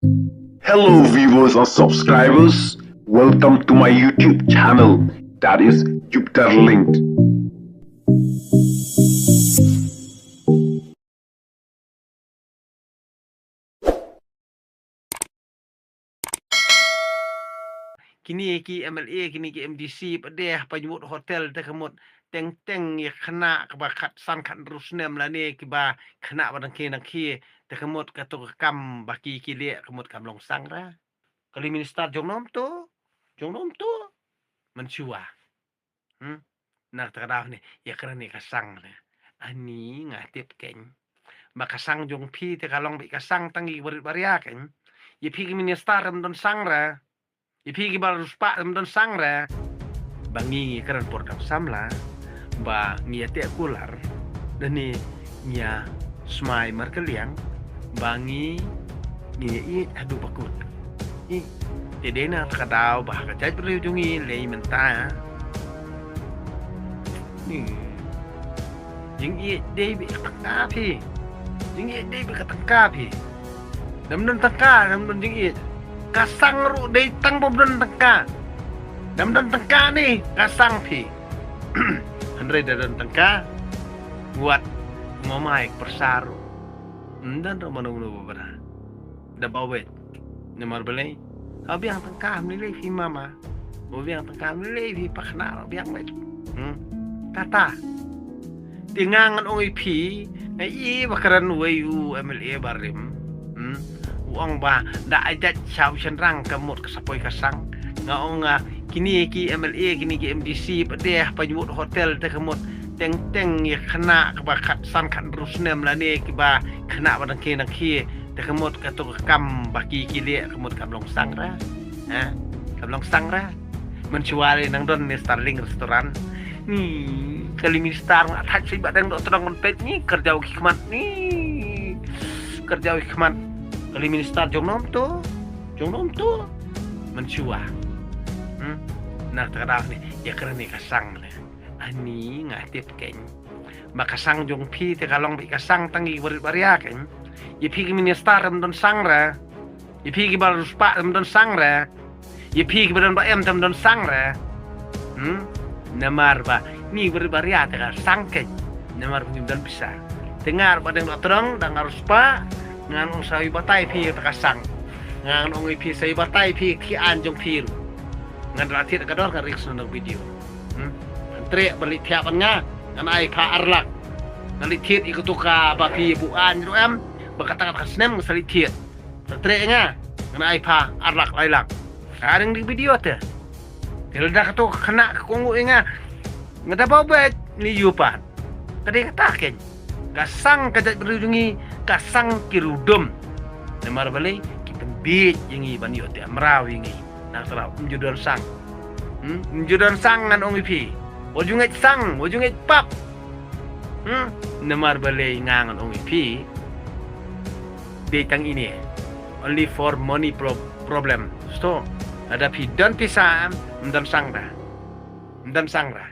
Hello viewers and subscribers, welcome to my YouTube channel, that is Jupiter Linked. Kini ki MLA kini ki MDC padeh panyut hotel te kemut teng ya kena kebakat san kan rusnem la ne ki ba kena badang ki te kemut katuk kam baki ki le kemut kam long sang ra kali minister jongnom tu menchua nak teradah ni ya kena ni kasang ne ani ngatip keng makasang jong pi te kalong bi kasang tangi baria keng ye pi ki minister don sang ra Ipigi bal ruspa don sangra bangi karan portam samla ba ngia te kular dani nya smai markeliang bangi ngia I adu bakut I tedena kadau bah kajai berujungi lei menta ni jing I dei bi tangka pi jing I dei bi tangka pi dam tangka dam jing I kasang ru day tang pobron tangka dam tangka ni kasang pi andre dan tangka buat ngomai persaru dan romano bara da bawet nemar belai abiang tangka mili fi mama abiang tangka mili fi pakna abiang met kata tingangan oi pi ai bakaran wayu MLA barim uang ba da ajat chau senrang kamut kesapoi kasang ngaonga kini ki MLA kini ki MDC padeh panyut hotel te kamut teng ya kena kebakat san kan rusnem la ne ki ba kena badang ki te kamut katuk kam baki ki le kamut kam long sang ra kam long sang ra mencuali nang don ni Starling restoran ni kali minister ngatat si badang dok terang pet ni kerja hikmat ni kerja hikmat kali minister jongnom tu mencua nak teradah ni ya kena ni kasang le ani ngatip keng makasang jong pi te kalong bi kasang tangi baria keng ye pi minister don sang ra ye pi bal ruspa don sang ra ye pi badan ba em don sang ra namar ba ni baria te sang keng namar don bisa dengar badang terang dan harus pa ngan sawi batai pi takasang ngan ongi pi sawi batai pi ki anjong pi ngan ratit kador ka rik sunang video tre balik tiapannya ngan ai pa arlak ngali tit ikutuka ba pi buan ru em bakata kasnem ngali tit tre nya ngan ai pa arlak lailak aring di video te tilda kato kena kongu nga ngada babet ni yupan tadi kataken kasang kajat berujungi kasang kirudum nemar balai kita bit yengi bani ote amraw yengi nak tera menjudon sang menjudon sang ngan ongi pi wajunget sang wajunget pap nemar balai ngangan ongi pi detang ini only for money problem so ada pi dan pisam dan sang ra